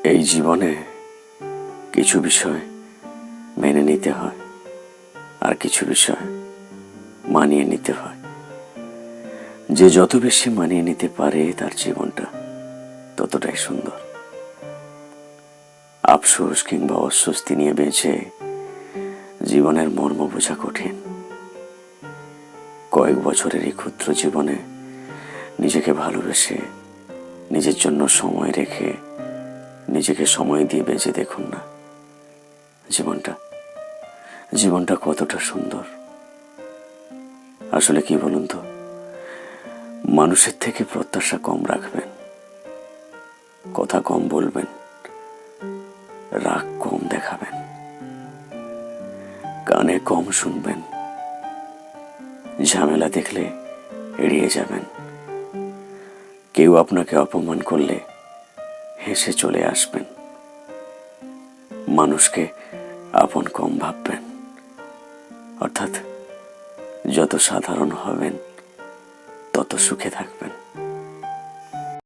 এই জীবনে কিছু বিষয় মেনে নিতে হয়, আর কিছু বিষয় মানিয়ে নিতে হয়। যে যত বেশি মানিয়ে নিতে পারে তার জীবনটা ততটাই সুন্দর। আফসোস কিংবা অস্বস্তি নিয়ে বেঁচে জীবনের মর্ম বোঝা কঠিন। কয়েক বছরের এই ক্ষুদ্র জীবনে নিজেকে ভালোবেসে, নিজের জন্য সময় রেখে, নিজেকে সময় দিয়ে বেঁচে দেখুন না, জীবনটা কতটা সুন্দর। আসলে কি বলুন তো, মানুষের থেকে প্রত্যাশা কম রাখবেন, কথা কম বলবেন, রাগ কম দেখাবেন, কানে কম শুনবেন, ঝামেলা দেখলে এড়িয়ে যাবেন। কেউ আপনাকে অপমান করলে হেসে চলে আসবেন। মানুষকে আপন কম ভাববেন। অর্থাৎ যত সাধারণ হবেন তত সুখে থাকবেন।